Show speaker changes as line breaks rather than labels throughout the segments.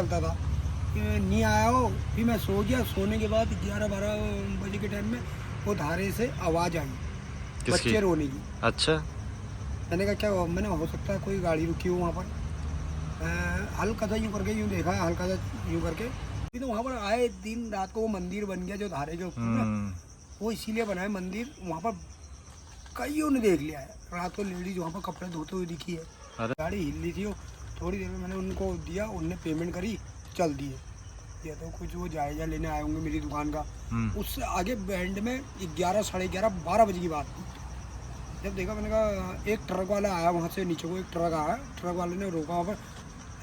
चलता था कि नहीं आया हो। फिर मैं सो गया, सोने के बाद 11-12 बजे के टाइम में वो धारे से आवाज़ आई
किसकी?
बच्चे रोने की।
अच्छा।
मैंने कहा क्या हुआ? मैंने हो सकता है कोई गाड़ी रुकी हो वहाँ पर। हल्का सा यूँ करके यूँ देखा, हल्का सा यूँ करके। फिर तो वहाँ पर आए दिन रात को वो मंदिर बन गया जो धारे के ऊपर ना, वो इसीलिए बना है मंदिर। वहाँ पर कईयों ने देख लिया है रात को, लेडीज वहाँ पर कपड़े धोते हुए दिखी है।
अरे
गाड़ी हिल रही थी वो। थोड़ी देर में मैंने उनको दिया, उनने पेमेंट करी, चल दिए। या तो कुछ वो जायजा लेने आए होंगे मेरी दुकान का। उससे आगे बैंड में 11, साढ़े 11, 12 बजे की बात थी। जब देखा मैंने कहा, एक ट्रक वाला आया वहाँ से नीचे को, एक ट्रक आया, ट्रक वाले ने रोका वहाँ पर।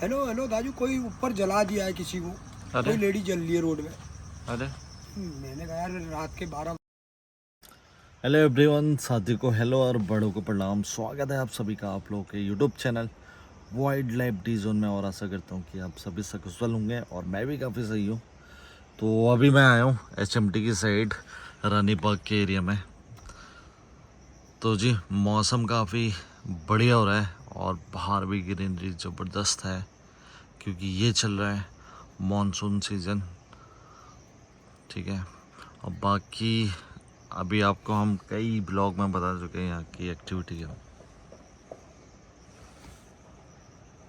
हेलो हेलो दाजू, कोई ऊपर जला दिया है किसी को,
अरे
कोई लेडी जल रही है रोड में।
अरे
मैंने कहा यार रात के 12।
हेलो एवरीवन, साथियों को हेलो और बड़ों को प्रणाम। स्वागत है आप सभी का आप लोगों के YouTube channel wild life D zone में। और आशा करता हूँ कि आप सभी सक्सेसफुल होंगे और मैं भी काफ़ी सही हूँ। तो अभी मैं आया हूँ HMT की साइड, रानी बाग के एरिया में। तो जी मौसम काफ़ी बढ़िया हो रहा है और बाहर भी ग्रीनरी ज़बरदस्त है, क्योंकि ये चल रहा है मॉनसून सीज़न। ठीक है, और बाकी अभी आपको हम कई ब्लॉग में बता चुके हैं यहाँ की एक्टिविटी है।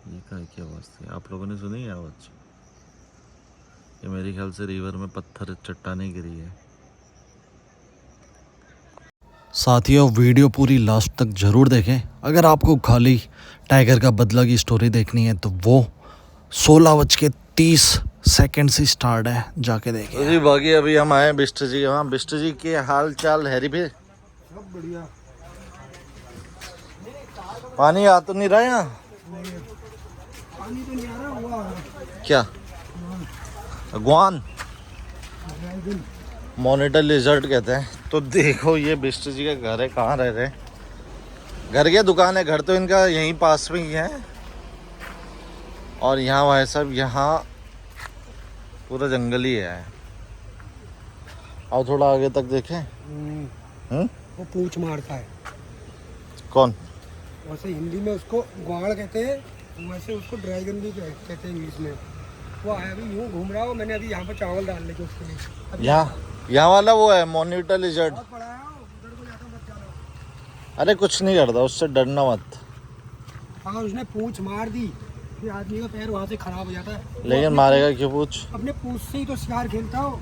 ये क्या आवाज़ थी? आप लोगों ने सुनी है आवाज़? ये मेरे ख्याल से रिवर में पत्थर चट्टानें गिरी है। साथियों, वीडियो पूरी लास्ट तक ज़रूर देखें। अगर आपको खाली टाइगर का बदला की स्टोरी देखनी है तो वो 16:30 से स्टार्ट है, जाके देखें। जी बाकी अभी हम आए बिष्ट जी के वहाँ। बिष्ट जी के हाल चाल हैरी भी?
सब बढ़िया।
पानी आ तो नहीं रहा यहाँ?
पानी तो नहीं आ रहा हुआ।
क्या अगवान मॉनिटर लिजर्ट कहते हैं। तो देखो ये बिष्ट जी का घर है। कहाँ रह रहे हैं? घर क्या दुकान है? घर तो इनका यहीं पास में ही है। और यहाँ भाई साहब, यहाँ पूरा जंगल ही है। और थोड़ा आगे तक देखें।
वो पूछ मारता है।
कौन?
वैसे हिंदी में उसको ग्वाड़ कहते हैं, वैसे उसको ड्रैगन भी कहते हैं इंग्लिश में। वो आया अभी यूँ घूम रहा हो। मैंने अभी यहाँ पर चावल डाल लेके उसके लिए।
यहाँ वाला वो है मॉनिटर लिजर्ड।
बहुत बड़ा है, उधर को जाकर मत जाना।
अरे कुछ नहीं करता, उससे डरना मत।
अगर उसने पूछ मार दी फिर आदमी का पैर वहाँ से खराब हो जाता है।
लेकिन मारेगा क्यों? पूछ
अपने पूछ से ही तो शिकार खेलता हो।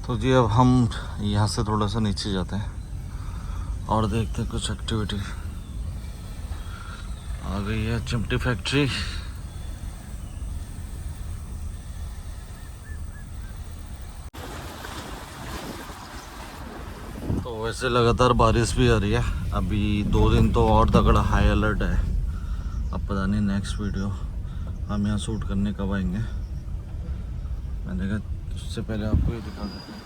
तो जी अब हम यहाँ से थोड़ा सा नीचे जाते हैं और देखते हैं कुछ एक्टिविटी। आ गई है चिमटी फैक्ट्री। तो वैसे लगातार बारिश भी आ रही है। अभी 2 दिन तो और तगड़ा हाई अलर्ट है। अब पता नहीं नेक्स्ट वीडियो हम यहाँ शूट करने कब आएंगे। मैंने कहा उससे पहले आपको ये दिखा देते हैं।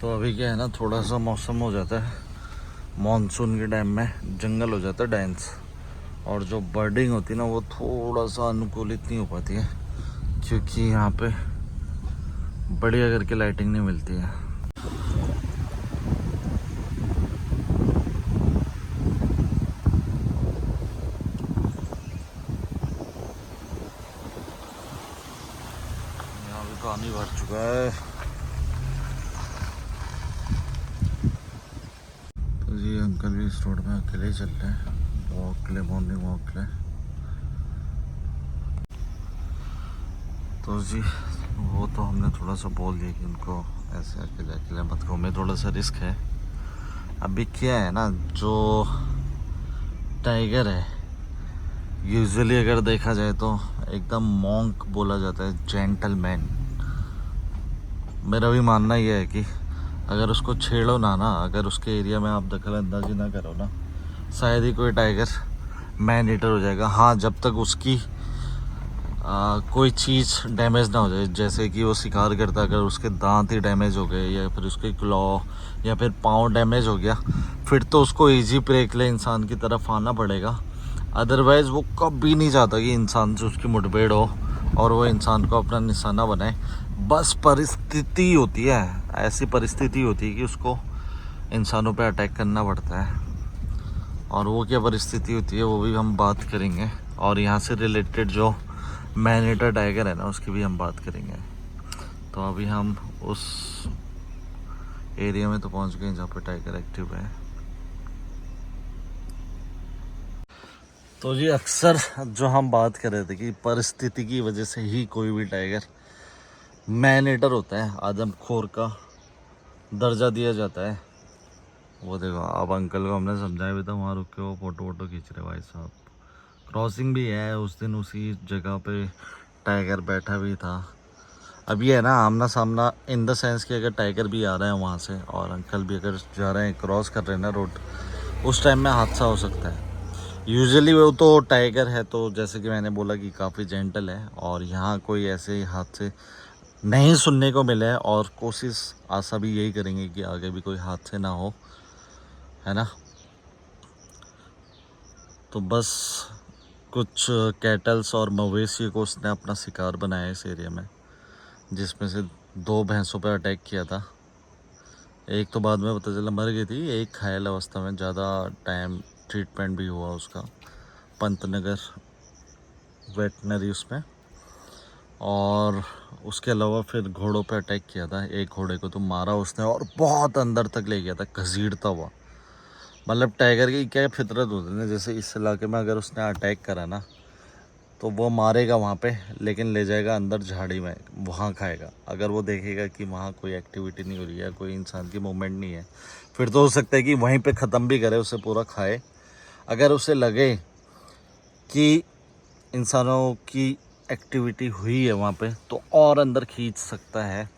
तो अभी क्या है ना, थोड़ा सा मौसम हो जाता है मॉनसून के टाइम में, जंगल हो जाता है डेंस। और जो बर्डिंग होती है ना, वो थोड़ा सा अनुकूलित नहीं हो पाती है, क्योंकि यहाँ पे बढ़िया करके लाइटिंग नहीं मिलती है। यहाँ भी पानी भर चुका है। तो जी अंकल भी इस रोड में अकेले ही चल रहे हैं वॉक के लिए, मॉर्निंग वॉक के लिए। तो जी वो तो हमने थोड़ा सा बोल दिया कि उनको ऐसे अकेले अकेले मत घूमे, थोड़ा सा रिस्क है। अभी क्या है ना, जो टाइगर है यूजुअली अगर देखा जाए तो एकदम मॉन्क बोला जाता है, जेंटलमैन। मेरा भी मानना यह है कि अगर उसको छेड़ो ना, अगर उसके एरिया में आप दखल अंदाजी ना करो ना, शायद ही कोई टाइगर मैन ईटर हो जाएगा। हाँ, जब तक उसकी कोई चीज़ डैमेज ना हो जाए, जैसे कि वो शिकार करता है, अगर उसके दांत ही डैमेज हो गए या फिर उसके क्लॉ या फिर पाँव डैमेज हो गया, फिर तो उसको इजी प्रे के लिए इंसान की तरफ आना पड़ेगा। अदरवाइज़ वो कभी नहीं चाहता कि इंसान से उसकी मुठभेड़ हो और वो इंसान को अपना निशाना बनाए। बस परिस्थिति होती है, ऐसी परिस्थिति होती है कि उसको इंसानों पे अटैक करना पड़ता है। और वो क्या परिस्थिति होती है वो भी हम बात करेंगे, और यहाँ से रिलेटेड जो मैन ईटर टाइगर है ना उसकी भी हम बात करेंगे। तो अभी हम उस एरिया में तो पहुँच गए जहाँ पे टाइगर एक्टिव है। तो जी अक्सर जो हम बात कर रहे थे कि परिस्थिति की वजह से ही कोई भी टाइगर मैन ईटर होता है, आदमखोर का दर्जा दिया जाता है। वो देखो, अब अंकल को हमने समझाया भी था, वहाँ रुक के वो फ़ोटो खींच रहे भाई साहब। क्रॉसिंग भी है, उस दिन उसी जगह पे टाइगर बैठा भी था। अब ये है ना आमना सामना, इन द सेंस कि अगर टाइगर भी आ रहा है वहाँ से और अंकल भी अगर जा रहे हैं, क्रॉस कर रहे हैं ना रोड, उस टाइम में हादसा हो सकता है। यूजुअली वो तो टाइगर है तो जैसे कि मैंने बोला कि काफ़ी जेंटल है, और यहाँ कोई ऐसे हादसे नहीं सुनने को मिले हैं, और कोशिश आशा भी यही करेंगे कि आगे भी कोई हादसे ना हो, है ना। तो बस कुछ कैटल्स और मवेशी को उसने अपना शिकार बनाया इस एरिया में, जिसमें से 2 भैंसों पर अटैक किया था। एक तो बाद में पता चला मर गई थी, एक घायल अवस्था में, ज़्यादा टाइम ट्रीटमेंट भी हुआ उसका पंतनगर वेटनरी उसमें। और उसके अलावा फिर घोड़ों पे अटैक किया था, एक घोड़े को तो मारा उसने और बहुत अंदर तक ले गया था घसीटता हुआ। मतलब टाइगर की क्या फितरत होती है, जैसे इस इलाके में अगर उसने अटैक करा ना तो वो मारेगा वहाँ पे, लेकिन ले जाएगा अंदर झाड़ी में, वहाँ खाएगा। अगर वो देखेगा कि वहाँ कोई एक्टिविटी नहीं हो रही है, कोई इंसान की मूवमेंट नहीं है, फिर तो हो सकता है कि वहीं पे ख़त्म भी करे, उसे पूरा खाए। अगर उसे लगे कि इंसानों की एक्टिविटी हुई है वहाँ पे तो और अंदर खींच सकता है।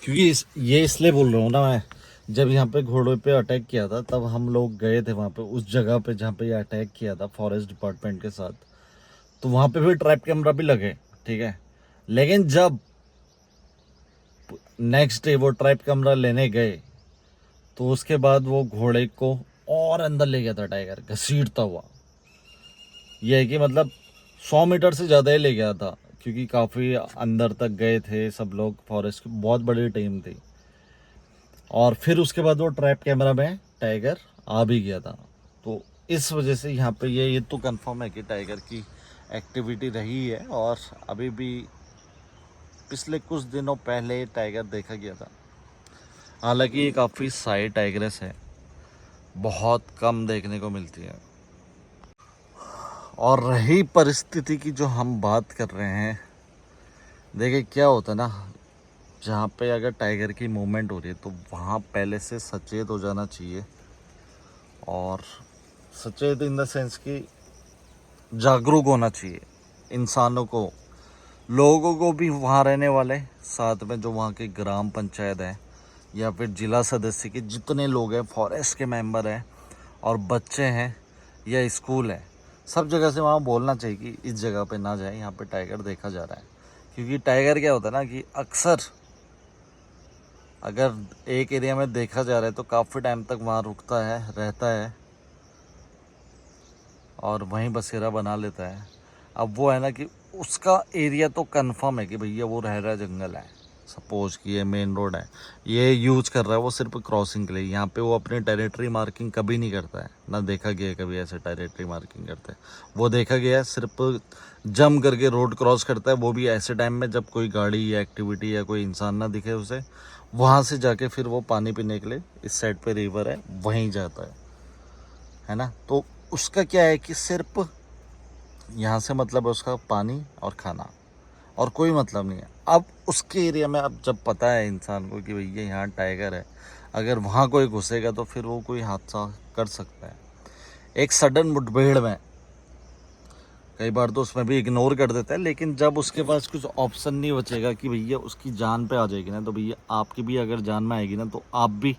क्योंकि ये इसलिए बोल रहा हूँ ना मैं, जब यहाँ पे घोड़ों पे अटैक किया था तब हम लोग गए थे वहाँ पे, उस जगह पे जहाँ पे ये अटैक किया था फॉरेस्ट डिपार्टमेंट के साथ। तो वहाँ पे भी ट्रैप कैमरा भी लगे, ठीक है। लेकिन जब नेक्स्ट डे वो ट्रैप कैमरा लेने गए तो उसके बाद वो घोड़े को और अंदर ले गया था टाइगर घसीटता हुआ। यह है कि मतलब 100 मीटर से ज़्यादा ही ले गया था, क्योंकि काफ़ी अंदर तक गए थे सब लोग, फॉरेस्ट की बहुत बड़ी टीम थी। और फिर उसके बाद वो ट्रैप कैमरा में टाइगर आ भी गया था। तो इस वजह से यहाँ पे ये तो कंफर्म है कि टाइगर की एक्टिविटी रही है, और अभी भी पिछले कुछ दिनों पहले टाइगर देखा गया था। हालांकि ये काफ़ी साई टाइग्रेस है, बहुत कम देखने को मिलती है। और रही परिस्थिति की जो हम बात कर रहे हैं, देखिए क्या होता है ना, जहाँ पे अगर टाइगर की मूवमेंट हो रही है तो वहाँ पहले से सचेत हो जाना चाहिए। और सचेत इन द सेंस कि जागरूक होना चाहिए इंसानों को, लोगों को भी, वहाँ रहने वाले, साथ में जो वहाँ के ग्राम पंचायत है या फिर जिला सदस्य के जितने लोग हैं, फॉरेस्ट के मेंबर हैं और बच्चे हैं या स्कूल है, सब जगह से वहाँ बोलना चाहिए कि इस जगह पे ना जाए, यहाँ पे टाइगर देखा जा रहा है। क्योंकि टाइगर क्या होता है ना कि अक्सर अगर एक एरिया में देखा जा रहा है तो काफ़ी टाइम तक वहाँ रुकता है, रहता है और वहीं बसेरा बना लेता है। अब वो है ना कि उसका एरिया तो कंफर्म है कि भैया वो रह रहा जंगल है, सपोज कि ये मेन रोड है, ये यूज कर रहा है वो सिर्फ क्रॉसिंग के लिए। यहाँ पे वो अपनी टेरिटरी मार्किंग कभी नहीं करता है, ना देखा गया है कभी ऐसे टेरिटरी मार्किंग करते हैं। वो देखा गया है सिर्फ जम करके रोड क्रॉस करता है, वो भी ऐसे टाइम में जब कोई गाड़ी या एक्टिविटी या कोई इंसान ना दिखे उसे। वहाँ से जाके फिर वो पानी पीने के लिए, इस साइड पे रिवर है वहीं जाता है ना। तो उसका क्या है कि सिर्फ यहाँ से मतलब है उसका पानी और खाना, और कोई मतलब नहीं है। अब उसके एरिया में अब जब पता है इंसान को कि भैया यहाँ टाइगर है, अगर वहाँ कोई घुसेगा तो फिर वो कोई हादसा कर सकता है। एक सडन मुठभेड़ में कई बार तो उसमें भी इग्नोर कर देता है, लेकिन जब उसके पास कुछ ऑप्शन नहीं बचेगा कि भैया उसकी जान पे आ जाएगी ना, तो भैया आपकी भी अगर जान में आएगी ना तो आप भी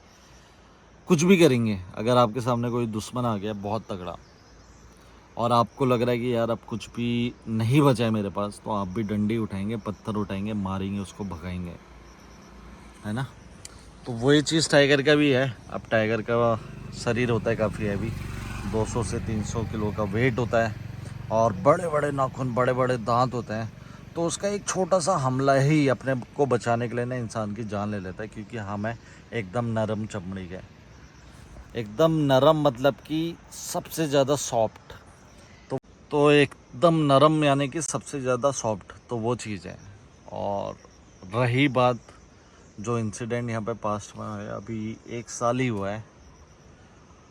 कुछ भी करेंगे। अगर आपके सामने कोई दुश्मन आ गया बहुत तगड़ा, और आपको लग रहा है कि यार अब कुछ भी नहीं बचा है मेरे पास, तो आप भी डंडी उठाएंगे, पत्थर उठाएंगे, मारेंगे, उसको भगाएंगे, है ना। तो वही चीज़ टाइगर का भी है। अब टाइगर का शरीर होता है काफ़ी हैवी, 200 से 300 किलो का वेट होता है और बड़े बड़े नाखून, बड़े बड़े दांत होते हैं। तो उसका एक छोटा सा हमला ही अपने को बचाने के लिए ना इंसान की जान ले लेता है, क्योंकि हम है एकदम नरम चमड़ी के, एकदम नरम मतलब कि सबसे ज़्यादा सॉफ्ट। तो एकदम नरम यानी कि सबसे ज़्यादा सॉफ्ट, तो वो चीज़ है। और रही बात जो इंसिडेंट यहाँ पे पास्ट में है, अभी 1 साल ही हुआ है,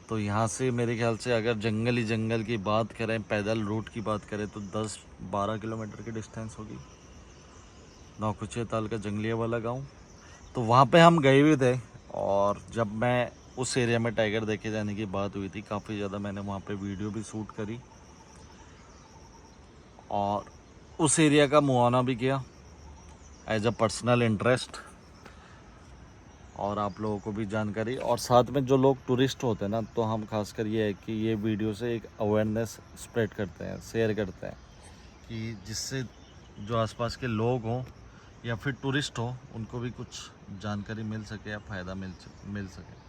तो यहाँ से मेरे ख्याल से अगर जंगल ही जंगल की बात करें, पैदल रूट की बात करें, तो 10-12 किलोमीटर की डिस्टेंस होगी। नौकुचिया ताल का जंगलिया वाला गांव, तो वहाँ पे हम गए हुए थे। और जब मैं उस एरिया में टाइगर देखे जाने की बात हुई थी, काफ़ी ज़्यादा मैंने वहाँ पे वीडियो भी शूट करी और उस एरिया का मुआयना भी किया एज अ पर्सनल इंटरेस्ट, और आप लोगों को भी जानकारी। और साथ में जो लोग टूरिस्ट होते हैं ना, तो हम खासकर ये है कि ये वीडियो से एक अवेयरनेस स्प्रेड करते हैं, शेयर करते हैं, कि जिससे जो आसपास के लोग हों या फिर टूरिस्ट हो, उनको भी कुछ जानकारी मिल सके या फ़ायदा मिल सके।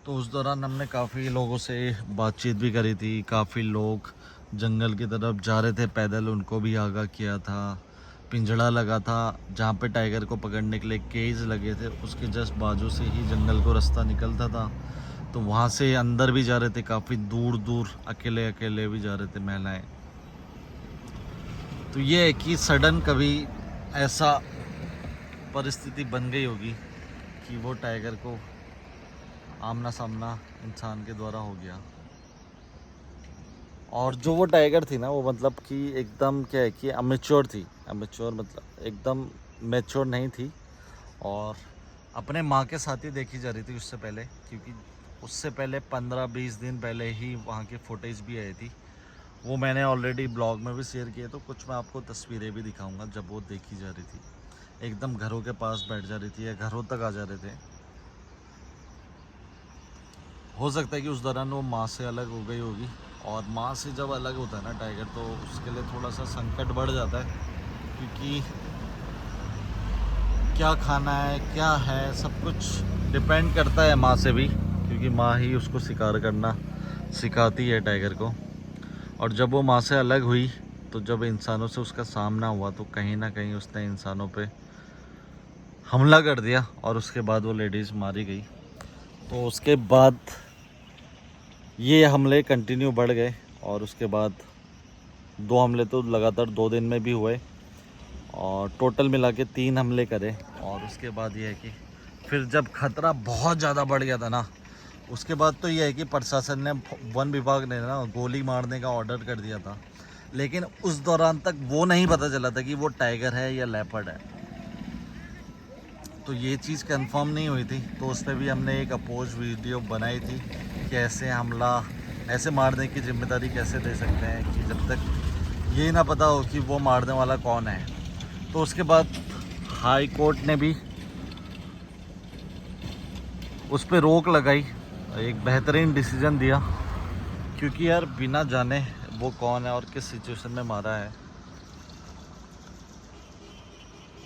तो उस दौरान हमने काफ़ी लोगों से बातचीत भी करी थी। काफ़ी लोग जंगल की तरफ जा रहे थे पैदल, उनको भी आगाह किया था। पिंजड़ा लगा था जहाँ पे टाइगर को पकड़ने के लिए केज लगे थे, उसके जस्ट बाजू से ही जंगल को रास्ता निकलता था। तो वहाँ से अंदर भी जा रहे थे, काफ़ी दूर दूर अकेले अकेले भी जा रहे थे महिलाएं। तो ये है कि सडन कभी ऐसा परिस्थिति बन गई होगी कि वो टाइगर को आमना सामना इंसान के द्वारा हो गया। और जो वो टाइगर थी ना, वो मतलब कि एकदम क्या है कि अमेच्योर थी। अमेच्योर मतलब एकदम मैच्योर नहीं थी, और अपने माँ के साथ ही देखी जा रही थी उससे पहले, क्योंकि उससे पहले 15-20 दिन पहले ही वहाँ की फुटेज भी आई थी। वो मैंने ऑलरेडी ब्लॉग में भी शेयर किए, तो कुछ मैं आपको तस्वीरें भी दिखाऊंगा जब वो देखी जा रही थी। एकदम घरों के पास बैठ जा रही थी या घरों तक आ जा रहे थे। हो सकता है कि उस दौरान वो माँ से अलग हो गई होगी, और माँ से जब अलग होता है ना टाइगर, तो उसके लिए थोड़ा सा संकट बढ़ जाता है, क्योंकि क्या खाना है, क्या है, सब कुछ डिपेंड करता है माँ से भी, क्योंकि माँ ही उसको शिकार करना सिखाती है टाइगर को। और जब वो माँ से अलग हुई, तो जब इंसानों से उसका सामना हुआ, तो कहीं ना कहीं उसने इंसानों पे हमला कर दिया, और उसके बाद वो लेडीज़ मारी गई। तो उसके बाद ये हमले कंटिन्यू बढ़ गए, और उसके बाद 2 हमले तो लगातार 2 दिन में भी हुए, और टोटल मिला के 3 हमले करे। और उसके बाद ये है कि फिर जब खतरा बहुत ज़्यादा बढ़ गया था ना, उसके बाद तो ये है कि प्रशासन ने, वन विभाग ने ना गोली मारने का ऑर्डर कर दिया था। लेकिन उस दौरान तक वो नहीं पता चला था कि वो टाइगर है या लेपर्ड है, तो ये चीज़ कंफर्म नहीं हुई थी। तो उस पर भी हमने एक अपोज वीडियो बनाई थी कि ऐसे हमला, ऐसे मारने की जिम्मेदारी कैसे ले सकते हैं कि जब तक ये ना पता हो कि वो मारने वाला कौन है। तो उसके बाद हाई कोर्ट ने भी उस पर रोक लगाई, एक बेहतरीन डिसीजन दिया, क्योंकि यार बिना जाने वो कौन है और किस सिचुएशन में मारा है,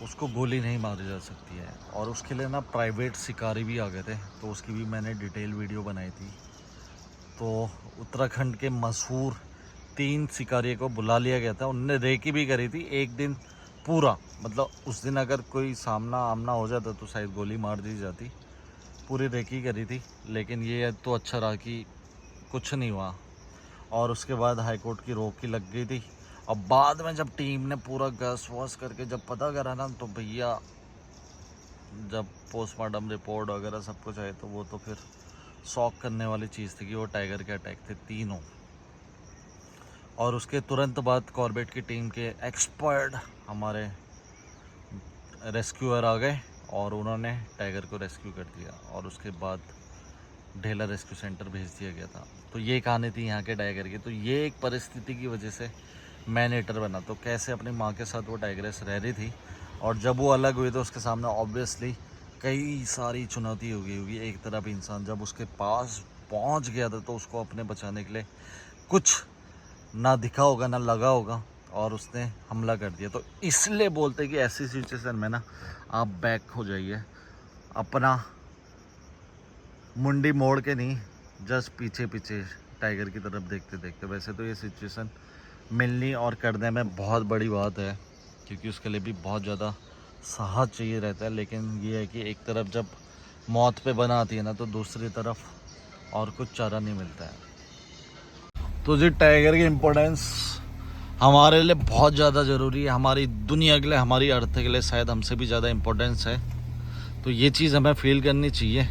उसको गोली नहीं मारी जा सकती है। और उसके लिए ना प्राइवेट शिकारी भी आ गए थे, तो उसकी भी मैंने डिटेल वीडियो बनाई थी। तो उत्तराखंड के मशहूर 3 शिकारियों को बुला लिया गया था, उनने रेकी भी करी थी एक दिन पूरा। मतलब उस दिन अगर कोई सामना आमना हो जाता तो शायद गोली मार दी जाती, पूरी रेकी करी थी। लेकिन ये तो अच्छा रहा कि कुछ नहीं हुआ। और उसके बाद हाई कोर्ट की रोक की लग गई थी। अब बाद में जब टीम ने पूरा गैस वॉश करके जब पता करा ना, तो भैया जब पोस्टमार्टम रिपोर्ट वगैरह सब कुछ आए, तो वो तो फिर शॉक करने वाली चीज़ थी कि वो टाइगर के अटैक थे तीनों। और उसके तुरंत बाद कॉर्बेट की टीम के एक्सपर्ट हमारे रेस्क्यूअर आ गए, और उन्होंने टाइगर को रेस्क्यू कर दिया, और उसके बाद ढेला रेस्क्यू सेंटर भेज दिया गया था। तो ये कहानी थी यहाँ के टाइगर की। तो ये एक परिस्थिति की वजह से मैं नेटर बना। तो कैसे अपनी माँ के साथ वो टाइगरेस रह रही थी, और जब वो अलग हुई तो उसके सामने ऑब्वियसली कई सारी चुनौती हो गई होगी। एक तरफ इंसान जब उसके पास पहुँच गया था, तो उसको अपने बचाने के लिए कुछ ना दिखा होगा ना लगा होगा और उसने हमला कर दिया। तो इसलिए बोलते हैं कि ऐसी सिचुएशन में ना आप बैक हो जाइए, अपना मुंडी मोड़ के नहीं, जस्ट पीछे पीछे टाइगर की तरफ देखते देखते। वैसे तो ये सिचुएशन मिलनी और करने में बहुत बड़ी बात है, क्योंकि उसके लिए भी बहुत ज़्यादा साहस चाहिए रहता है। लेकिन ये है कि एक तरफ जब मौत पे बना आती है ना, तो दूसरी तरफ और कुछ चारा नहीं मिलता है। तो जी टाइगर की इम्पोर्टेंस हमारे लिए बहुत ज़्यादा ज़रूरी है, हमारी दुनिया के लिए, हमारी अर्थ के लिए शायद हमसे भी ज़्यादा इम्पोर्टेंस है। तो ये चीज़ हमें फील करनी चाहिए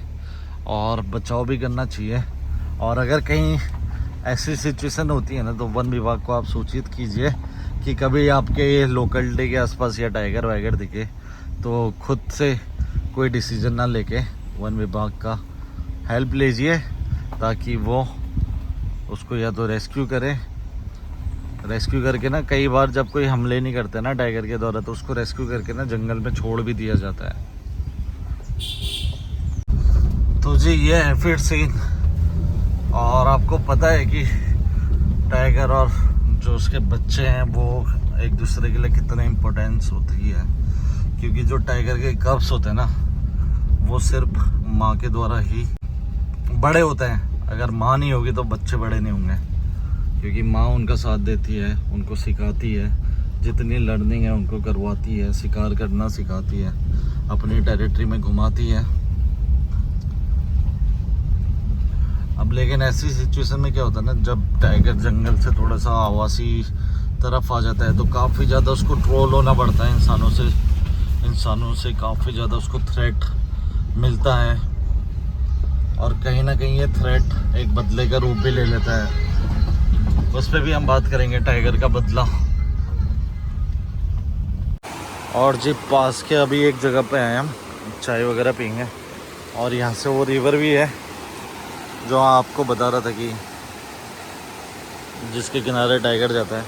और बचाव भी करना चाहिए। और अगर कहीं ऐसी सिचुएशन होती है ना, तो वन विभाग को आप सूचित कीजिए कि कभी आपके लोकेलिटी के आसपास या टाइगर वाइगर दिखे तो खुद से कोई डिसीजन ना लेके वन विभाग का हेल्प लीजिए, ताकि वो उसको या तो रेस्क्यू करें। रेस्क्यू करके ना, कई बार जब कोई हमले नहीं करते ना टाइगर के द्वारा, तो उसको रेस्क्यू करके ना जंगल में छोड़ भी दिया जाता है। तो जी ये है फिर सीन। और आपको पता है कि टाइगर और जो उसके बच्चे हैं वो एक दूसरे के लिए कितने इम्पोर्टेंस होती है, क्योंकि जो टाइगर के कब्स होते हैं ना, वो सिर्फ माँ के द्वारा ही बड़े होते हैं। अगर माँ नहीं होगी तो बच्चे बड़े नहीं होंगे, क्योंकि माँ उनका साथ देती है, उनको सिखाती है, जितनी लर्निंग है उनको करवाती है, शिकार करना सिखाती है, अपनी टेरिटरी में घुमाती है। अब लेकिन ऐसी सिचुएशन में क्या होता है ना, जब टाइगर जंगल से थोड़ा सा आवासी तरफ आ जाता है तो काफ़ी ज़्यादा उसको ट्रोल होना पड़ता है इंसानों से काफ़ी ज़्यादा उसको थ्रेट मिलता है। और कहीं ना कहीं ये थ्रेट एक बदले का रूप भी ले लेता है। उस पर भी हम बात करेंगे, टाइगर का बदला। और जी पास के अभी एक जगह पे आए हम, चाय वगैरह पीएंगे। और यहाँ से वो रिवर भी है जो आपको बता रहा था कि जिसके किनारे टाइगर जाता है।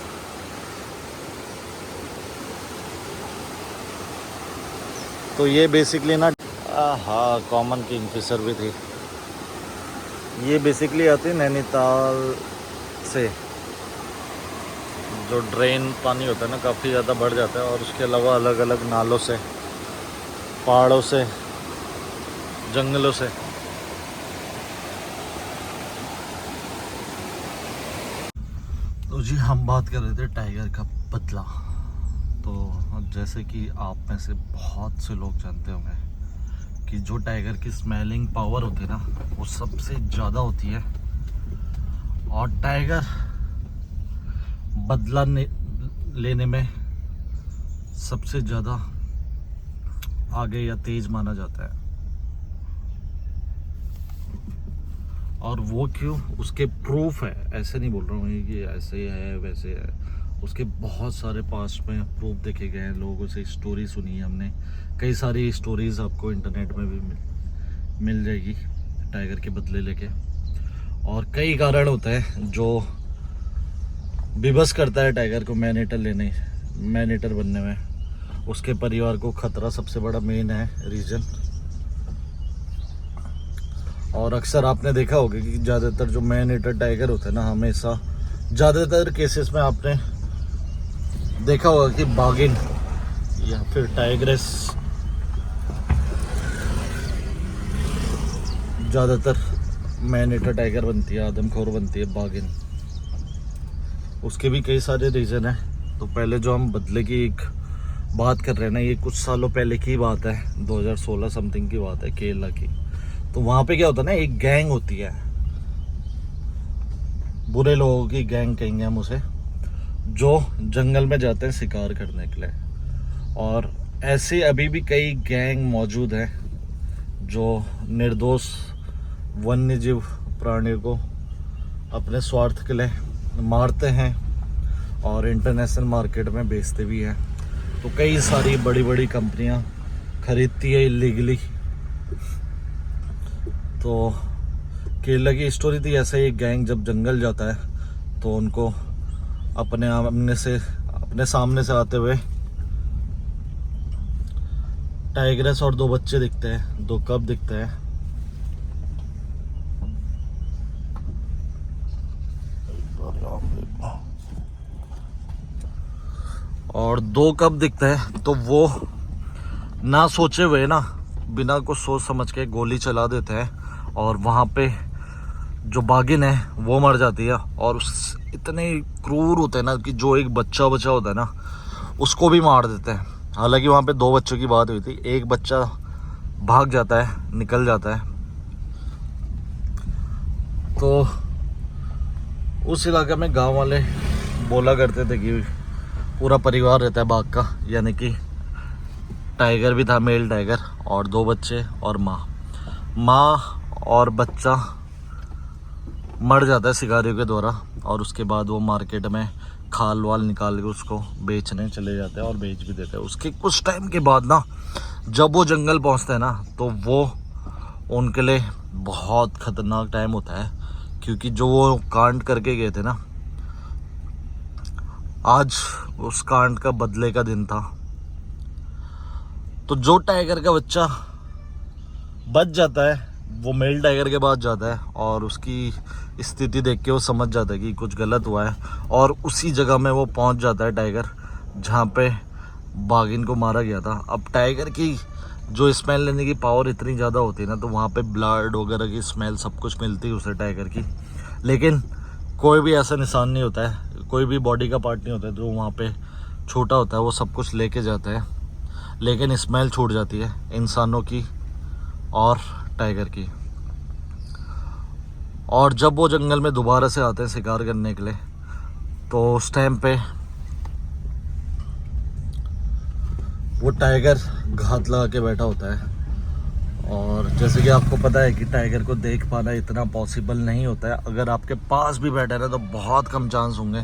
तो ये बेसिकली ना, हाँ कॉमन किंगफिशर भी थी। ये बेसिकली आती है नैनीताल से। जो ड्रेन पानी होता है ना, काफ़ी ज़्यादा बढ़ जाता है। और उसके अलावा अलग अलग नालों से, पहाड़ों से, जंगलों से। तो जी हम बात कर रहे थे टाइगर का बदला। तो जैसे कि आप में से बहुत से लोग जानते होंगे कि जो टाइगर की स्मेलिंग पावर होती है ना, वो सबसे ज़्यादा होती है। और टाइगर बदला लेने में सबसे ज़्यादा आगे या तेज माना जाता है। और वो क्यों, उसके प्रूफ है। ऐसे नहीं बोल रहा हूँ कि ऐसे है वैसे है, उसके बहुत सारे पास्ट में प्रूफ देखे गए हैं। लोगों से स्टोरी सुनी है हमने, कई सारी स्टोरीज़ आपको इंटरनेट में भी मिल जाएगी टाइगर के बदले लेके। और कई कारण होते हैं जो विवश करता है टाइगर को मैन ईटर बनने में। उसके परिवार को खतरा सबसे बड़ा मेन है रीज़न। और अक्सर आपने देखा होगा कि ज़्यादातर जो मैन ईटर टाइगर होते हैं ना, हमेशा ज़्यादातर केसेस में आपने देखा होगा कि बाघिन या फिर टाइग्रेस ज़्यादातर मैन ईटर टाइगर बनती है, आदमखोर बनती है बाघिन। उसके भी कई सारे रीज़न हैं। तो पहले जो हम बदले की एक बात कर रहे हैं ना, ये कुछ सालों पहले की बात है, 2016 समथिंग की बात है, केरला की। तो वहाँ पे क्या होता है ना, एक गैंग होती है, बुरे लोगों की गैंग कहेंगे हम उसे, जो जंगल में जाते हैं शिकार करने के लिए। और ऐसे अभी भी कई गैंग मौजूद हैं जो निर्दोष वन्य जीव प्राणियों को अपने स्वार्थ के लिए मारते हैं और इंटरनेशनल मार्केट में बेचते भी हैं। तो कई सारी बड़ी बड़ी कंपनियां खरीदती है इलीगली। तो केरला की स्टोरी थी, ऐसे एक गैंग जब जंगल जाता है तो उनको अपने सामने से आते हुए टाइग्रेस और 2 बच्चे दिखते हैं, 2 कब दिखते हैं। और 2 कब दिखते हैं तो वो ना सोचे हुए ना, बिना कुछ सोच समझ के गोली चला देते हैं और वहाँ पे जो बागिन है वो मर जाती है। और उस इतने क्रूर होते हैं ना कि जो एक बच्चा होता है ना उसको भी मार देते हैं। हालांकि वहाँ पे 2 बच्चों की बात हुई थी, एक बच्चा भाग जाता है, निकल जाता है। तो उस इलाके में गांव वाले बोला करते थे कि पूरा परिवार रहता है बाघ का, यानी कि टाइगर भी था, मेल टाइगर, और 2 बच्चे और माँ और बच्चा मर जाता है शिकारियों के द्वारा। और उसके बाद वो मार्केट में खाल वाल निकाल के उसको बेचने चले जाते हैं और बेच भी देते हैं। उसके कुछ टाइम के बाद ना जब वो जंगल पहुंचते हैं ना तो वो उनके लिए बहुत ख़तरनाक टाइम होता है, क्योंकि जो वो कांड करके गए थे ना, आज उस कांड का बदले का दिन था। तो जो टाइगर का बच्चा बच जाता है वो मेल टाइगर के पास जाता है और उसकी स्थिति देख के वो समझ जाता है कि कुछ गलत हुआ है, और उसी जगह में वो पहुंच जाता है टाइगर जहाँ पे बाघिन को मारा गया था। अब टाइगर की जो स्मेल लेने की पावर इतनी ज़्यादा होती है ना, तो वहाँ पे ब्लड वगैरह की स्मेल सब कुछ मिलती है उसे टाइगर की, लेकिन कोई भी ऐसा निशान नहीं होता है, कोई भी बॉडी का पार्ट नहीं होता है जो वहाँ पे छोटा होता है। वो सब कुछ लेके जाता है, लेकिन स्मेल छूट जाती है इंसानों की और टाइगर की। और जब वो जंगल में दोबारा से आते हैं शिकार करने के लिए, तो उस टाइम पे वो टाइगर घात लगा के बैठा होता है। और जैसे कि आपको पता है कि टाइगर को देख पाना इतना पॉसिबल नहीं होता है। अगर आपके पास भी बैठा है ना तो बहुत कम चांस होंगे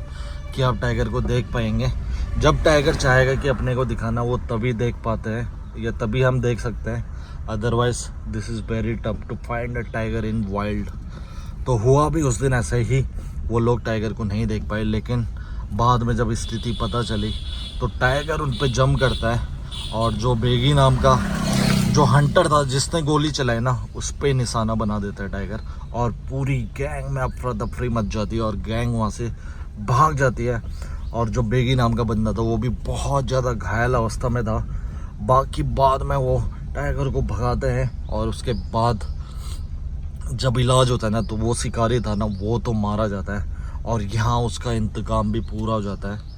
कि आप टाइगर को देख पाएंगे। जब टाइगर चाहेगा कि अपने को दिखाना, वो तभी देख पाते हैं या तभी हम देख सकते हैं, otherwise this is very tough to find a tiger in wild. तो हुआ भी उस दिन ऐसे ही, वो लोग टाइगर को नहीं देख पाए, लेकिन बाद में जब स्थिति पता चली तो टाइगर उन पर जम करता है और जो बेगी नाम का जो हंटर था जिसने गोली चलाई ना, उस पे निशाना बना देता है टाइगर, और पूरी गैंग में अफरा तफरी मच जाती है और गैंग वहाँ से भाग जाती है। और जो बेगी नाम का बंदा था वो भी बहुत ज़्यादा घायल अवस्था में था। बाकी बाद में वो टाइगर को भगाते हैं और उसके बाद जब इलाज होता है ना तो वो शिकारी था ना वो तो मारा जाता है और यहाँ उसका इंतकाम भी पूरा हो जाता है।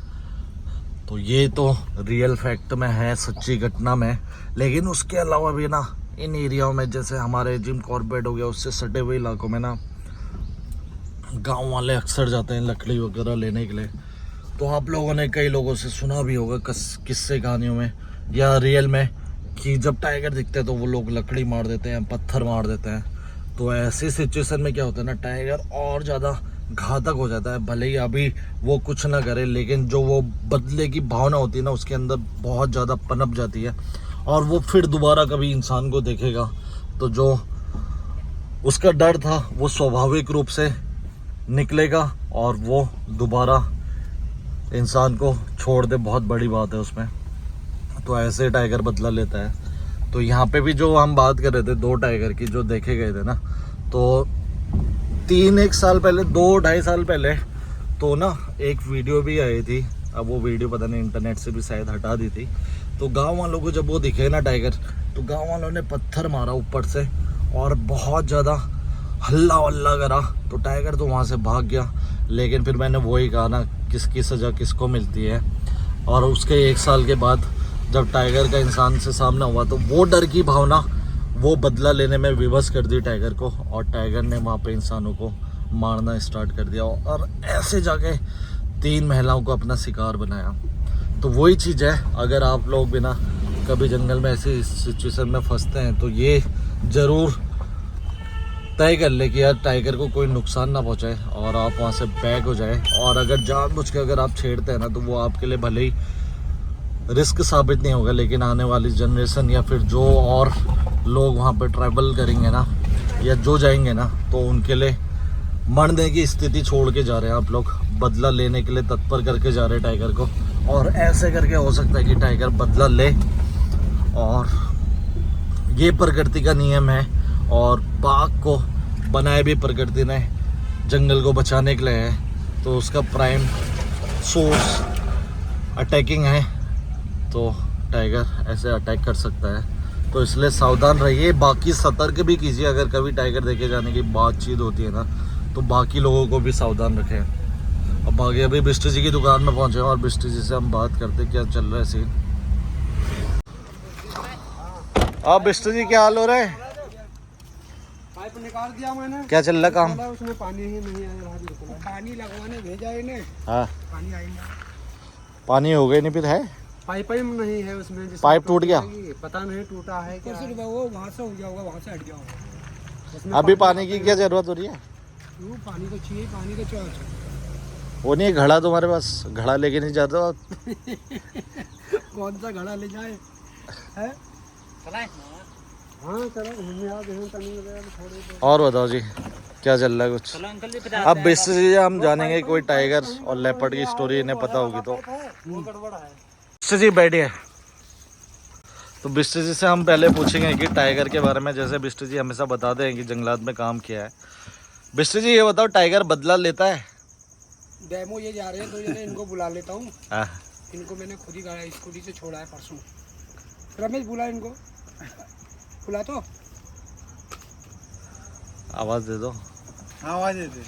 तो ये तो रियल फैक्ट में है, सच्ची घटना में। लेकिन उसके अलावा भी ना इन एरियाओं में, जैसे हमारे जिम कॉर्बेट हो गया, उससे सटे हुए इलाकों में ना गांव वाले अक्सर जाते हैं लकड़ी वगैरह लेने के लिए। तो आप लोगों ने कई लोगों से सुना भी होगा किस्से कहानियों में या रियल में कि जब टाइगर दिखते हैं तो वो लोग लकड़ी मार देते हैं, पत्थर मार देते हैं। तो ऐसी सिचुएशन में क्या होता है ना, टाइगर और ज़्यादा घातक हो जाता है। भले ही अभी वो कुछ ना करे, लेकिन जो वो बदले की भावना होती है ना उसके अंदर बहुत ज़्यादा पनप जाती है और वो फिर दोबारा कभी इंसान को देखेगा तो जो उसका डर था वो स्वाभाविक रूप से निकलेगा और वो दोबारा इंसान को छोड़ दे। बहुत बड़ी बात है उसमें। तो ऐसे टाइगर बदला लेता है। तो यहाँ पे भी जो हम बात कर रहे थे 2 टाइगर की जो देखे गए थे ना, तो 3-1 साल पहले, 2-2.5 साल पहले तो ना एक वीडियो भी आई थी। अब वो वीडियो पता नहीं इंटरनेट से भी शायद हटा दी थी। तो गांव वालों को जब वो दिखे ना टाइगर, तो गांव वालों ने पत्थर मारा ऊपर से और बहुत ज़्यादा हल्ला वल्ला करा। तो टाइगर तो वहाँ से भाग गया। लेकिन फिर मैंने वही कहा ना, किसकी सज़ा किसको मिलती है। और उसके 1 साल के बाद जब टाइगर का इंसान से सामना हुआ तो वो डर की भावना वो बदला लेने में विवश कर दी टाइगर को, और टाइगर ने वहाँ पे इंसानों को मारना स्टार्ट कर दिया और ऐसे जाके 3 महिलाओं को अपना शिकार बनाया। तो वही चीज़ है, अगर आप लोग बिना कभी जंगल में ऐसी सिचुएशन में फंसते हैं तो ये ज़रूर तय कर ले कि यार टाइगर को कोई नुकसान ना पहुँचाए और आप वहाँ से बैक हो जाए। और अगर जानबूझ के अगर आप छेड़ते हैं ना तो वो आपके लिए भले ही रिस्क साबित नहीं होगा, लेकिन आने वाली जनरेशन या फिर जो और लोग वहाँ पे ट्रैवल करेंगे ना या जो जाएंगे ना, तो उनके लिए मरने की स्थिति छोड़ के जा रहे हैं आप लोग, बदला लेने के लिए तत्पर करके जा रहे हैं टाइगर को। और ऐसे करके हो सकता है कि टाइगर बदला ले। और ये प्रकृति का नियम है और बाघ को बनाए भी प्रकृति ने जंगल को बचाने के लिए है। तो उसका प्राइम सोर्स अटैकिंग है, तो टाइगर ऐसे अटैक कर सकता है। तो इसलिए सावधान रहिए, बाकी सतर्क भी कीजिए। अगर कभी टाइगर देखे जाने की बातचीत होती है ना, तो बाकी लोगों को भी सावधान रखें। और बाकी अभी बिष्ट जी की दुकान में पहुंचे हैं और बिष्ट जी से हम बात करते क्या चल रहा है सीन। अब बिष्ट जी क्या हाल हो रहा है?
पाइप निकाल दिया मैंने।
क्या चल रहा काम?
उसमें पानी ही नहीं आया, पानी लगवाने भेजा इन्हें।
हाँ,
पानी आई नहीं,
पानी हो गई नहीं फिर है?
पाइप ही नहीं है उसमें।
पाइप टूट गया?
पता नहीं टूटा है क्या, सिर्फ वो वहाँ से हो गया होगा, वहाँ से हट गया होगा।
अभी पानी की क्या जरूरत हो रही है?
वो पानी तो चाहिए, पानी तो चाहिए।
वो नहीं घड़ा तुम्हारे पास? घड़ा लेके नहीं जाते हो?
कौन सा घड़ा ले जाए है? हाँ चलो घूमने आओ, थोड़ी।
और बताओ जी, क्या चल रहा है कुछ? अब बिष्ट जी हम जानेंगे कोई टाइगर और लेपर्ड की स्टोरी इन्हें पता होगी तो।
वो गड़बड़ है।
बिष्ट जी बैठिए। तो बिष्ट जी से हम पहले पूछेंगे कि टाइगर के बारे में, जैसे बिष्ट जी हमेशा बताते हैं कि जंगलात में काम किया है। बिष्ट जी ये बताओ, टाइगर बदला लेता है?
डेमो ये जा रहे हैं तो ये इनको बुला लेता हूँ।
हाँ।
इनको मैंने खुद ही गाड़ी स्कूटी से छोड़ा है परसों। रमेश बुला इनको, बुला तो
आवाज दे दो।
आवाज दे दे।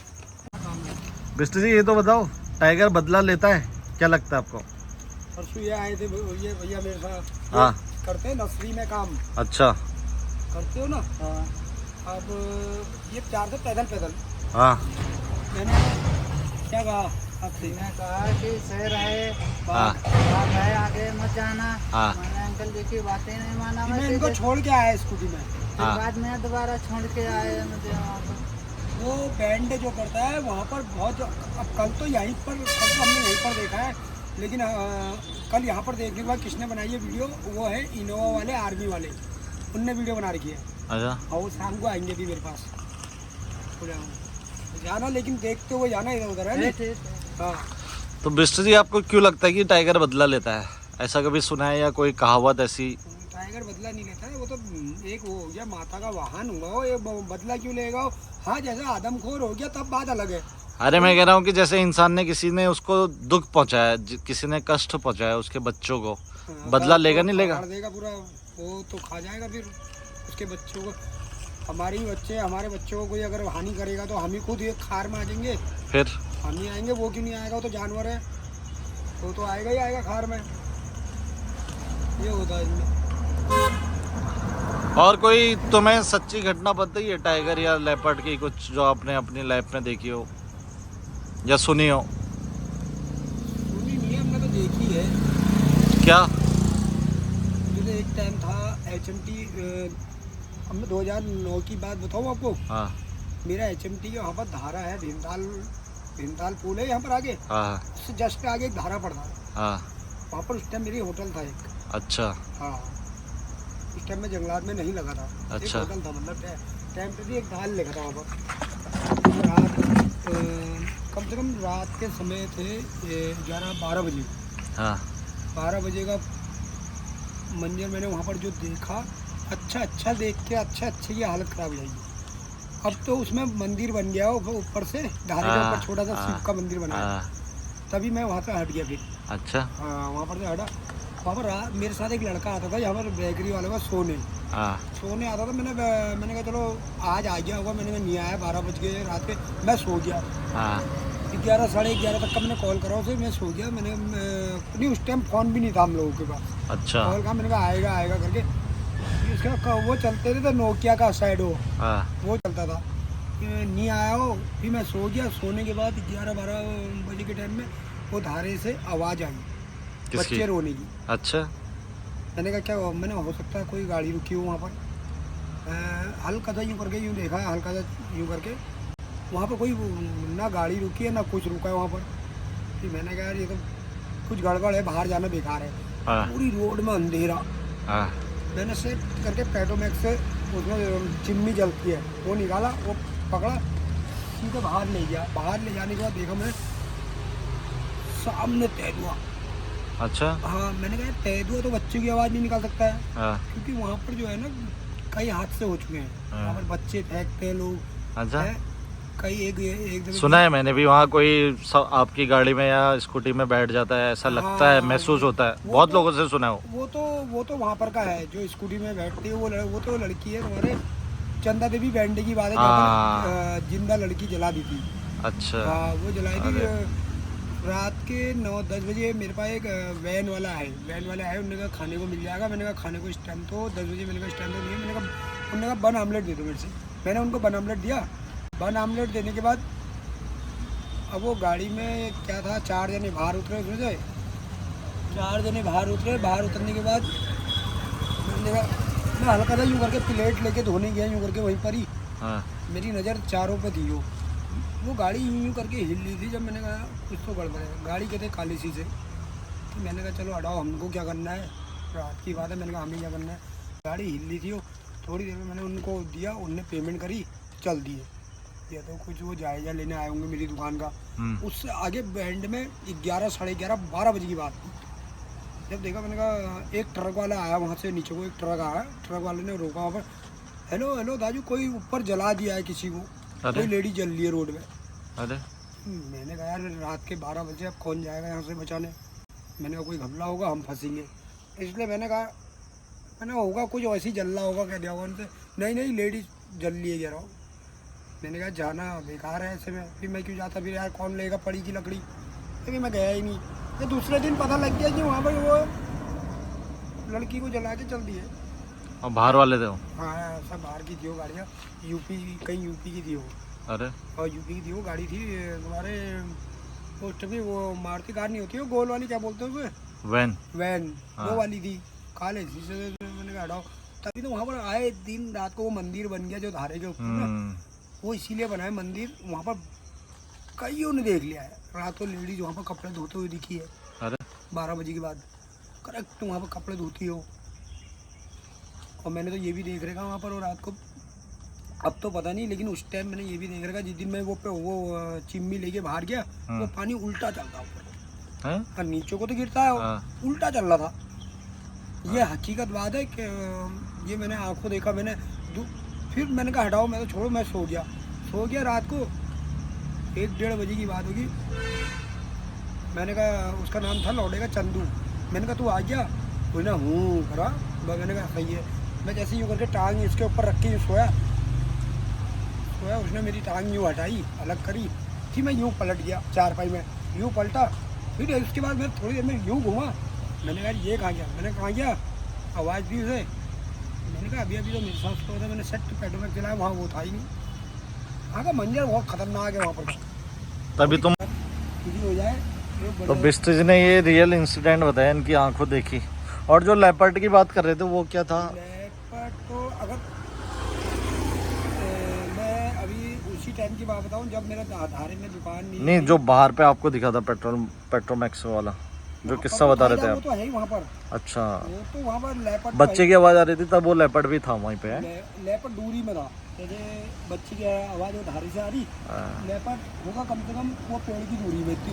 बिष्ट जी ये तो बताओ, टाइगर बदला लेता है? क्या लगता है आपको?
परसों ये आए थे ये भैया मेरे साथ।
हाँ।
करते हैं नर्सरी में काम।
अच्छा।
करते हो ना? हाँ। अब ये चार से पैदल।
हाँ।
मैंने क्या कहा आपसे?
मैंने कहा कि शहर है,
हाँ।
बात है, आगे मत जाना।
हाँ।
मैंने अंकल जी की बातें नहीं माना।
मैं इनको छोड़ के आया स्कूटी में।
फिर बाद में दोबारा छोड़ के आए मुझे वहाँ पर।
वो बैंड जो पड़ता है वहाँ पर बहुत, अब कल तो यहीं पर, कल तो हमने यहीं पर देखा है, लेकिन कल यहाँ पर देखने के बाद किसने बनाई है वीडियो, वो है इनोवा वाले, आर्मी वाले, उनने वीडियो बना रखी है।
अच्छा।
और वो शाम को आएंगे भी मेरे पास, जाना, लेकिन देखते हुए जाना इधर उधर है।
ठीक है।
हाँ।
तो बिष्ट जी आपको क्यों लगता है कि टाइगर बदला लेता है? ऐसा कभी सुना है या कोई कहावत ऐसी?
टाइगर बदला नहीं लेता है, वो तो एक वो हो गया, माता का वाहन हुआ वो, ये बदला क्यों लेगा वो? हाँ, जैसे आदमखोर हो गया तब बात अलग है।
अरे मैं कह रहा हूँ कि जैसे इंसान ने, किसी ने उसको दुख पहुंचाया, किसी ने कष्ट पहुंचाया उसके बच्चों को, बदला लेगा नहीं लेगा?
देगा पूरा, वो तो खा जाएगा फिर उसके बच्चों को। हमारे ही बच्चे, हमारे बच्चों को कोई अगर हानि करेगा तो हम ही खुद एक खार में आ जाएंगे,
फिर
हम ही आएंगे। वो क्यों नहीं आएगा? वो तो जानवर है, वो तो आएगा ही आएगा खार में। ये होता है इसमें।
और कोई तुम्हें सच्ची घटना पता ही है टाइगर या लेपर्ड की, कुछ जो आपने अपनी लाइफ में देखी हो या सुनी हो?
सुनी नहीं है, हमने तो देखी है।
क्या?
जैसे एक टाइम था HMT, हमने 2009 की बात बताऊँ आपको।
हाँ।
मेरा HMT के वहाँ पर धारा है, भीमताल पुल है यहाँ पर आगे,
हाँ।
उससे जस्ट आगे एक धारा पड़ता है।
हाँ।
वहाँ पर उस टाइम मेरी होटल था एक।
अच्छा।
हाँ, उस टाइम में जंगलात में नहीं लगा था।
अच्छा।
एक होटल था, मतलब टाइम पे भी एक ढाल लगा था वहाँ पर। रात कम से कम रात के समय थे 11-12 बजे।
हाँ।
12 बजे का मंजर मैंने वहाँ पर जो देखा, अच्छा देख के अच्छा की हालत खराब हो जाएगी। अब तो उसमें मंदिर बन गया, ऊपर से धारे के ऊपर छोटा सा शिव का मंदिर बना है। तभी मैं वहाँ से हट गया फिर।
अच्छा।
हाँ, वहाँ पर से हटा। वहाँ पर मेरे साथ एक लड़का आता था यहाँ पर बेकरी वाले का, सोने आता था। मैंने कहा चलो आज आ गया होगा, मैंने कहा नहीं आया, 12 बज गए रात के। मैं सो गया। 11 साढ़े 11 तक का मैंने कॉल करा उसे, मैं सो गया। मैंने नहीं, उस टाइम फ़ोन भी नहीं था हम लोगों के पास।
अच्छा।
कॉल कहा, मैंने कहा आएगा करके। उसका वो चलते थे तो नोकिया का साइड वो चलता था, नहीं आया वो। फिर मैं सो गया। सोने के बाद 11-12 बजे के टाइम में वो धारे से आवाज़ आई, बच्चे रोने की।
अच्छा।
मैंने कहा क्या मैंने हो सकता है कोई गाड़ी रुकी हो वहाँ पर। हल्का सा यूँ करके यूँ देखा, हल्का सा यूँ करके, वहाँ पर कोई ना गाड़ी रुकी है ना कुछ रुका है वहाँ पर। फिर मैंने कहा यार ये तो कुछ गड़बड़ है, बाहर जाना बेकार है। पूरी रोड में अंधेरा। मैंने सेट करके पेट्रोमैक्स से, उसमें चिमनी जलती है, वो निकाला, वो पकड़ा, सीधे बाहर ले गया। बाहर ले जाने के बाद देखा मैं सामने तेंदुआ।
अच्छा।
हाँ, मैंने कहा तेंदुआ तो बच्चे की आवाज़ नहीं निकाल सकता है। क्योंकि वहाँ पर जो है ना कई हादसे हो चुके हैं। वहाँ पर बच्चे फेंकते हैं लोग।
अच्छा।
कई एक दफे
सुना है मैंने भी वहाँ कोई आपकी गाड़ी में या स्कूटी में बैठ जाता है, ऐसा लगता है, महसूस होता है, बहुत लोगों से सुना है
वो तो वहाँ पर का है जो स्कूटी में बैठती है, वो तो लड़की है तुम्हारे चंदा देवी बैंड की बात है, जहाँ पर जिंदा लड़की जला दी थी।
अच्छा।
हाँ वो जलाई थी रात के 9-10 बजे। मेरे पास एक वैन वाला है, उन्होंने कहा खाने को मिल जाएगा। मैंने कहा खाने को इस टाइम तो 10 बजे, मैंने कहा इस टाइम तो नहीं है। उन्होंने कहा बन आमलेट दे दो मेरे से। मैंने उनको बन आमलेट दिया। बन आमलेट देने के बाद अब वो गाड़ी में क्या था, 4 जने बाहर उतरे, उसमें से 4 जने बाहर उतरने के बाद मैंने कहा मैं हल्का सा यूँ करके प्लेट लेके धोने गया, यूँ करके वहीं पर ही मेरी नज़र चारों पे थी। वो गाड़ी यूँ करके हिल रही थी। जब मैंने कहा कुछ तो गड़बड़ है, गाड़ी कहते काली सी से, तो मैंने कहा चलो हटाओ, हमको क्या करना है, रात की बात है। मैंने कहा हमें क्या करना है, गाड़ी हिल रही थी। वो थोड़ी देर में मैंने उनको दिया, उनने पेमेंट करी, चल दिए। या तो कुछ वो जायजा लेने आए होंगे मेरी दुकान का। उससे आगे बैंड में 11, साढ़े 11, 12 बजे की बात थी। जब देखा मैंने कहा एक ट्रक वाला आया वहाँ से नीचे को, एक ट्रक आया, ट्रक वाले ने रोका वहाँ पर, हेलो दाजू, कोई ऊपर जला दिया है किसी को, कोई लेडी जल रही है रोड में।
अरे
मैंने कहा यार रात के 12 बजे अब कौन जाएगा यहाँ से बचाने। मैंने कहा कोई घबला होगा, हम फंसेंगे, इसलिए मैंने कहा होगा कुछ वैसे ही जल रहा होगा, क्या दिया होगा उनसे। नहीं लेडीज जल रही है, कह रहा हूँ। मैंने कहा जाना बेकार है ऐसे में, फिर मैं क्यों जाता, फिर यार कौन लेगा पड़ी की लकड़ी, लेकिन मैं गया ही नहीं। तो दूसरे दिन पता लग गया कि वहाँ पर वो लड़की को जला के चल दी है।
और बाहर वाले थे वो?
हाँ सब बाहर की थी वो गाड़ियाँ, कहीं यूपी की थी वो।
अरे
और यूपी की थी वो गाड़ी थी तुम्हारे पोस्ट में, वो मारुति कार नहीं होती वो गोल वाली, क्या बोलते हैं उसे, वैन वो वाली थी, काले शीशे। मैंने कहा हटाओ। तभी तो वहाँ पर आए दिन रात को वो मंदिर बन गया जो धारे के ऊपर, वो इसीलिए बना है मंदिर। वहाँ पर कईयों ने देख लिया है, रात को लेडीज वहाँ पर कपड़े धोते हुए दिखी है।
अरे
12 बजे के बाद करेक्ट वहाँ पर कपड़े धोती हो। और मैंने तो ये भी देख रखा वहाँ पर, और रात को अब तो पता नहीं, लेकिन उस टाइम मैंने ये भी देख रखा जिस दिन मैं वो चिम्मी लेके बाहर गया, वो पानी उल्टा चलता ऊपर, और नीचे को तो गिरता है, उल्टा चल रहा था। ये हकीकत बात है कि ये मैंने आंखों देखा। मैंने फिर मैंने कहा हटाओ, मैं तो छोड़ो, मैं सो गया रात को 1-1:30 बजे की बात होगी। मैंने कहा उसका नाम था लौड़े का चंदू। मैंने कहा तू आ गया, कोई ना हूँ करा। मैंने कहा सही है। मैं जैसे यूँ करके टांग इसके ऊपर रख के सोया, उसने मेरी टांग यूँ हटाई, अलग करी, फिर मैं यूँ पलट गया चारपाई में, यूँ पलटा। फिर उसके बाद मैं थोड़ी देर में यूँ घूमा। मैंने कहा ये कहाँ गया, मैंने कहा गया, आवाज़ दी उसे। मैंने कहा अभी तो मेरे साथ तो मैंने सेट पेट्रोल में चलाया, वहाँ वो था ही नहीं। वहाँ का मंजर बहुत खतरनाक है वहाँ पर।
तभी तुम
हो जाए
तो बिस्ट्रिज ने ये रियल इंसिडेंट बताया, इनकी आंखों देखी। और जो लेपर्ड की बात कर रहे थे वो क्या था?
लेपर्ड तो अगर मैं अभी उसी टाइम की बात बताऊँ जब मेरा धारे में दुकान नहीं,
जो बाहर पे आपको दिखा था पेट्रोमैक्स वाला जो किस्सा बता रहे थे आप।
वो तो है ही वहाँ पर।
अच्छा,
वो तो वहाँ पर लेपर्ड,
बच्चे की आवाज़ आ रही थी तब वो लेपर्ड भी था वहीं पे।
लेपर्ड दूरी में था, जैसे बच्ची की आवाज़ वो धारे से आ रही, लेपर्ड होगा कम से कम वो पेड़ की दूरी में, इतनी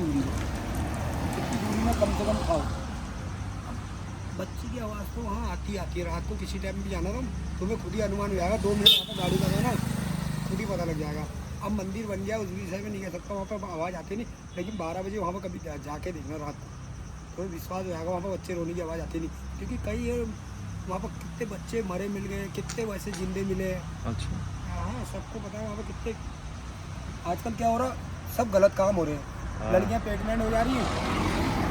दूरी में कम से कम था। बच्ची की आवाज़ तो वहाँ आती है। रात को किसी टाइम भी जाना तुम्हें खुद ही अनुमान हो जाएगा, 2 मिनट वहाँ पर गाड़ी लगाना, खुद ही पता लग जाएगा। अब मंदिर बन गया, उस विषय में नहीं कह सकता, वहाँ पर आवाज़ आती नहीं, लेकिन 12 बजे वहाँ पर कभी जाके देखना रात को, तो विश्वास हो जाएगा। वहाँ पर बच्चे रोने की आवाज़ आती नहीं, क्योंकि कई वहाँ पर कितने बच्चे मरे मिल गए, कितने वैसे जिंदे मिले। अच्छा हाँ, सबको पता है वहाँ पर कितने। आजकल क्या हो रहा, सब गलत काम हो रहे हैं। लड़कियाँ प्रेगनेंट हो जा रही हैं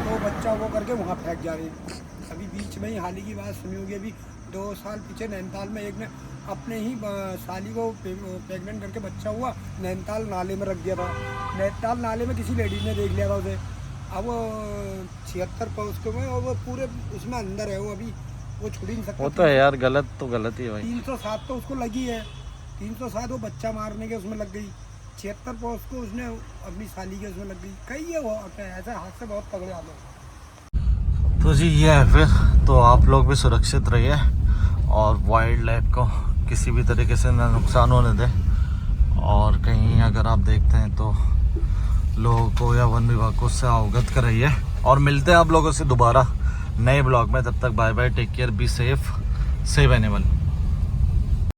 तो बच्चा वो करके वहाँ फेंक जा रही है। अभी बीच में ही हाल ही की बात सुनी होगी, अभी 2 साल पीछे नैनीताल में एक ने अपने ही साली को प्रेगनेंट करके बच्चा हुआ, नैनीताल नाले में रख दिया था। नैनीताल नाले में किसी लेडीज ने देख लिया था उसे। अब वो 76 पोस्ट में, और वो पूरे उसमें अंदर है, वो अभी वो छुड़ ही नहीं सकता।
वो तो है यार, गलत तो गलत ही है भाई।
307 तो उसको लगी है, 307 वो बच्चा मारने के उसमें लग गई, 76 पोस्ट को उसने अपनी साली के उसमें लग गई। कई है वो ऐसे हाथ से बहुत तगड़े आते हैं।
तो जी ये है फिर, तो आप लोग भी सुरक्षित रहिए और वाइल्ड लाइफ को किसी भी तरीके से ना नुकसान होने दें। और कहीं अगर आप देखते हैं तो लोगों को या वन विभाग को उससे अवगत कराइए। और मिलते हैं आप लोगों से दोबारा नए ब्लॉग में। तब तक bye bye, take care, be safe, save animal.